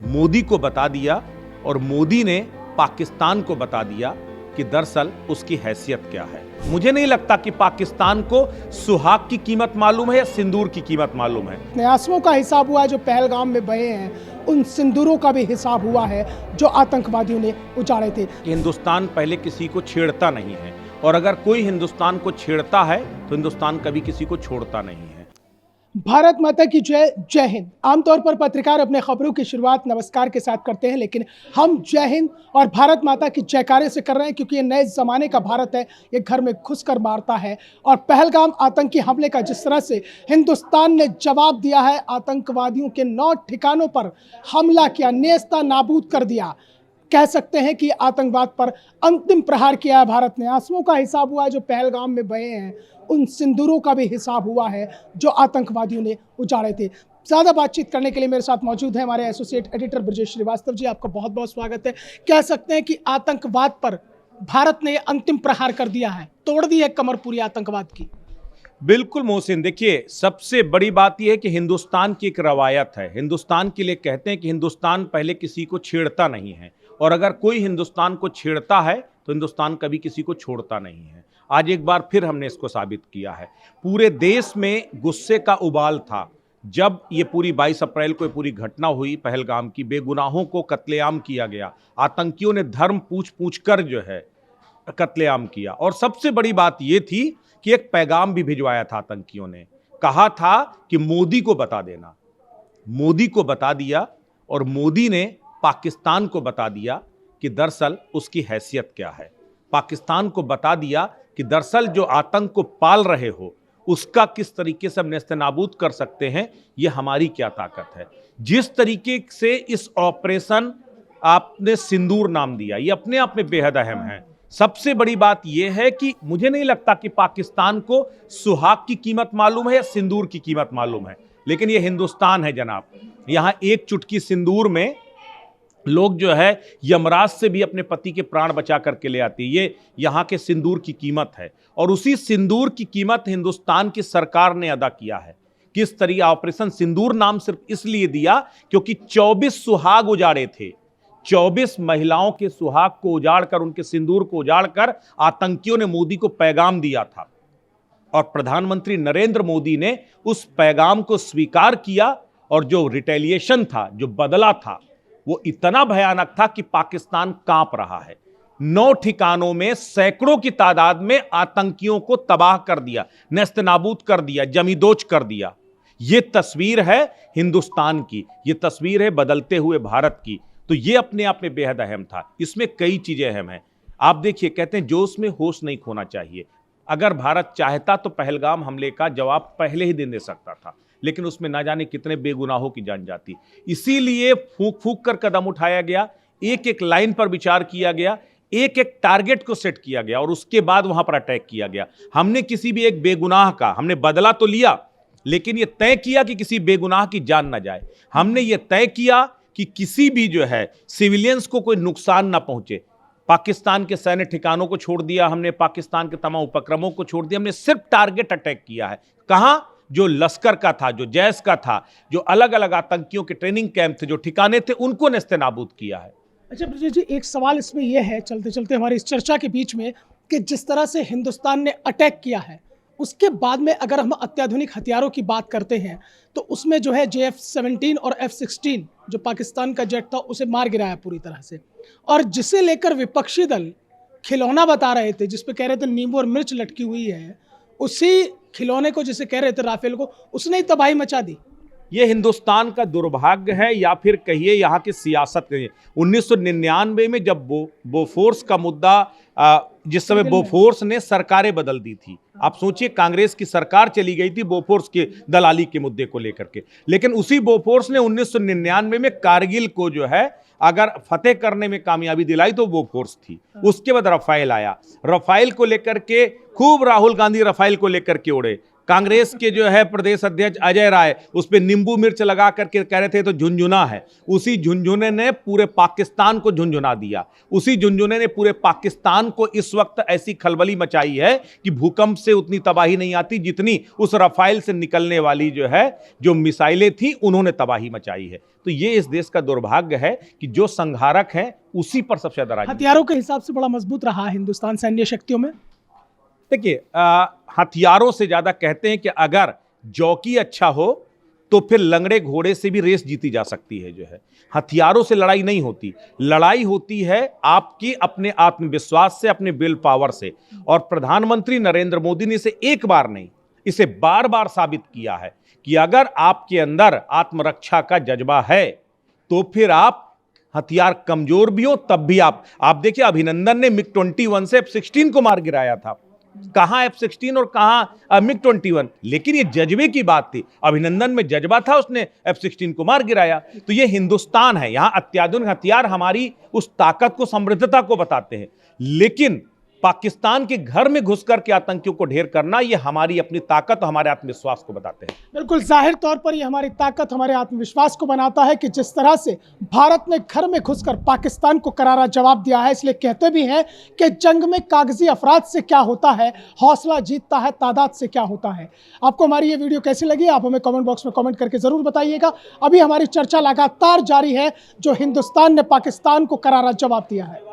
मोदी को बता दिया और मोदी ने पाकिस्तान को बता दिया कि दरअसल उसकी हैसियत क्या है। मुझे नहीं लगता कि पाकिस्तान को सुहाग की कीमत मालूम है या सिंदूर की कीमत मालूम है। न्यासों का हिसाब हुआ है जो पहलगाम में बहे हैं, उन सिंदूरों का भी हिसाब हुआ है जो आतंकवादियों ने उजाड़े थे। कि हिंदुस्तान पहले किसी को छेड़ता नहीं है और अगर कोई हिंदुस्तान को छेड़ता है तो हिंदुस्तान कभी किसी को छोड़ता नहीं है। भारत माता की जय, जय हिंद। आमतौर पर पत्रकार अपने खबरों की शुरुआत नमस्कार के साथ करते हैं, लेकिन हम जय हिंद और भारत माता की जयकारे से कर रहे हैं क्योंकि ये नए जमाने का भारत है। ये घर में घुसकर मारता है और पहलगाम आतंकी हमले का जिस तरह से हिंदुस्तान ने जवाब दिया है, आतंकवादियों के 9 ठिकानों पर हमला किया, नेस्ता नाबूद कर दिया। कह सकते हैं कि आतंकवाद पर अंतिम प्रहार किया है भारत ने। आंसुओं का हिसाब हुआ है जो पहलगाम में बहे हैं, उन सिंदूरों का भी हिसाब हुआ है जो आतंकवादियों ने उजाड़े थे। ज़्यादा बातचीत करने के लिए मेरे साथ मौजूद है हमारे एसोसिएट एडिटर ब्रजेश श्रीवास्तव जी। आपका बहुत बहुत स्वागत है। कह सकते हैं कि आतंकवाद पर भारत ने अंतिम प्रहार कर दिया है, तोड़ दी है कमर पूरी आतंकवाद की। बिल्कुल मोहसिन, देखिए सबसे बड़ी बात यह है कि हिंदुस्तान की एक रवायत है। हिंदुस्तान के लिए कहते हैं कि हिंदुस्तान पहले किसी को छेड़ता नहीं है और अगर कोई हिंदुस्तान को छेड़ता है तो हिंदुस्तान कभी किसी को छोड़ता नहीं है। आज एक बार फिर हमने इसको साबित किया है। पूरे देश में गुस्से का उबाल था जब ये पूरी 22 अप्रैल को ये पूरी घटना हुई पहलगाम की। बेगुनाहों को कत्लेआम किया गया, आतंकियों ने धर्म पूछ पूछ कर जो है कत्लेआम किया। और सबसे बड़ी बात यह थी कि एक पैगाम भी भिजवाया था आतंकियों ने। कहा था कि मोदी को बता देना। मोदी को बता दिया और मोदी ने पाकिस्तान को बता दिया कि दरअसल उसकी हैसियत क्या है। पाकिस्तान को बता दिया कि दरअसल जो आतंक को पाल रहे हो उसका किस तरीके से हम नेस्तनाबूद कर सकते हैं, यह हमारी क्या ताकत है। जिस तरीके से इस ऑपरेशन आपने सिंदूर नाम दिया, यह अपने आप में बेहद अहम है। सबसे बड़ी बात यह है कि मुझे नहीं लगता कि पाकिस्तान को सुहाग की कीमत मालूम है या सिंदूर की कीमत मालूम है, लेकिन यह हिंदुस्तान है जनाब। यहां एक चुटकी सिंदूर में लोग जो है यमराज से भी अपने पति के प्राण बचा करके ले आती है। ये यहाँ के सिंदूर की कीमत है और उसी सिंदूर की कीमत हिंदुस्तान की सरकार ने अदा किया है। किस तरीके ऑपरेशन सिंदूर नाम सिर्फ इसलिए दिया क्योंकि 24 सुहाग उजाड़े थे। 24 महिलाओं के सुहाग को उजाड़कर, उनके सिंदूर को उजाड़कर आतंकियों ने मोदी को पैगाम दिया था और प्रधानमंत्री नरेंद्र मोदी ने उस पैगाम को स्वीकार किया और जो रिटेलिएशन था, जो बदला था, वो इतना भयानक था कि पाकिस्तान कांप रहा है। 9 ठिकानों में सैकड़ों की तादाद में आतंकियों को तबाह कर दिया, नेस्तनाबूद कर दिया, जमीदोज कर दिया। ये तस्वीर है हिंदुस्तान की, ये तस्वीर है बदलते हुए भारत की। तो ये अपने आप में बेहद अहम था। इसमें कई चीजें अहम हैं। आप देखिए, कहते हैं जोश में होश नहीं खोना चाहिए। अगर भारत चाहता तो पहलगाम हमले का जवाब पहले ही दिन दे सकता था, लेकिन उसमें ना जाने कितने बेगुनाहों की जान जाती। इसीलिए फूंक फूंक कर कदम उठाया गया, एक एक लाइन पर विचार किया गया, एक एक टारगेट को सेट किया गया और उसके बाद वहां पर अटैक किया गया। हमने किसी भी एक बेगुनाह का, हमने बदला तो लिया, लेकिन यह तय किया कि किसी बेगुनाह की जान ना जाए। हमने यह तय किया कि किसी भी जो है सिविलियंस को कोई नुकसान ना पहुंचे। पाकिस्तान के सैन्य ठिकानों को छोड़ दिया हमने, पाकिस्तान के तमाम उपक्रमों को छोड़ दिया हमने, सिर्फ टारगेट अटैक किया है। कहां? जो लश्कर का था, जो जैश का था, जो अलग अलग आतंकियों के ट्रेनिंग कैंप थे, जो ठिकाने थे, उनको नेस्तनाबूद किया है। अच्छा ब्रजेश जी, एक सवाल इसमें यह है चलते चलते हमारी इस चर्चा के बीच में कि जिस तरह से हिंदुस्तान ने अटैक किया है, उसके बाद में अगर हम अत्याधुनिक हथियारों की बात करते हैं तो उसमें जो है JF-17 और F-16 जो पाकिस्तान का जेट था उसे मार गिराया पूरी तरह से, और जिसे लेकर विपक्षी दल खिलौना बता रहे थे, जिस पे कह रहे थे नींबू और मिर्च लटकी हुई है, उसी खिलौने को जिसे कह रहे थे राफेल को, उसने ही तबाही मचा दी। ये हिंदुस्तान का दुर्भाग्य है या फिर कहिए यहाँ की सियासत। 1999 में जब बोफोर्स का मुद्दा, जिस समय बोफोर्स ने सरकारें बदल दी थी, आप सोचिए कांग्रेस की सरकार चली गई थी बोफोर्स के दलाली के मुद्दे को लेकर के, लेकिन उसी बोफोर्स ने 1999 में कारगिल को जो है अगर फतेह करने में कामयाबी दिलाई तो बोफोर्स थी। उसके बाद रफाइल आया, रफाइल को लेकर के खूब राहुल गांधी रफाइल को लेकर के उड़े, कांग्रेस के जो है प्रदेश अध्यक्ष अजय राय उस पर नींबू मिर्च लगा करके कह रहे थे तो झुनझुना है। उसी झुनझुने ने पूरे पाकिस्तान को झुनझुना दिया। उसी झुनझुने ने पूरे पाकिस्तान को इस वक्त ऐसी खलबली मचाई है कि भूकंप से उतनी तबाही नहीं आती जितनी उस रफाइल से निकलने वाली जो मिसाइलें थी उन्होंने तबाही मचाई है। तो ये इस देश का दुर्भाग्य है कि जो संहारक है उसी पर सबसे ज्यादा राजनीति। हथियारों के हिसाब से बड़ा मजबूत रहा है हिंदुस्तान सैन्य शक्तियों में। देखिए, हथियारों से ज्यादा कहते हैं कि अगर जॉकी अच्छा हो तो फिर लंगड़े घोड़े से भी रेस जीती जा सकती है। हथियारों से लड़ाई नहीं होती, लड़ाई होती है आपकी अपने आत्मविश्वास से, अपने विल पावर से। और प्रधानमंत्री नरेंद्र मोदी ने इसे एक बार नहीं, इसे बार बार साबित किया है कि अगर आपके अंदर आत्मरक्षा का जज्बा है तो फिर आप हथियार कमजोर भी हो तब भी आप देखिए, अभिनंदन ने मिग-21 से F-16 को मार गिराया था। कहां F-16 और कहां मिग-21, लेकिन ये जज्बे की बात थी। अभिनंदन में जज्बा था, उसने F-16 को मार गिराया। तो ये हिंदुस्तान है, यहां अत्याधुनिक हथियार हमारी उस ताकत को, समृद्धता को बताते हैं। लेकिन पाकिस्तान के घर में घुस करके आतंकियों को ढेर करना, ये हमारी अपनी ताकत, हमारे आत्मविश्वास को बताते हैं। बिल्कुल जाहिर तौर पर ये हमारी ताकत, हमारे आत्मविश्वास को बनाता है कि जिस तरह से भारत ने घर में घुसकर पाकिस्तान को करारा जवाब दिया है। इसलिए कहते भी हैं कि जंग में कागजी अफराद से क्या होता है, हौसला जीतता है तादाद से क्या होता है। आपको हमारी ये वीडियो कैसी लगी, आप हमें कमेंट बॉक्स में कमेंट करके जरूर बताइएगा। अभी हमारी चर्चा लगातार जारी है, जो हिंदुस्तान ने पाकिस्तान को करारा जवाब दिया है।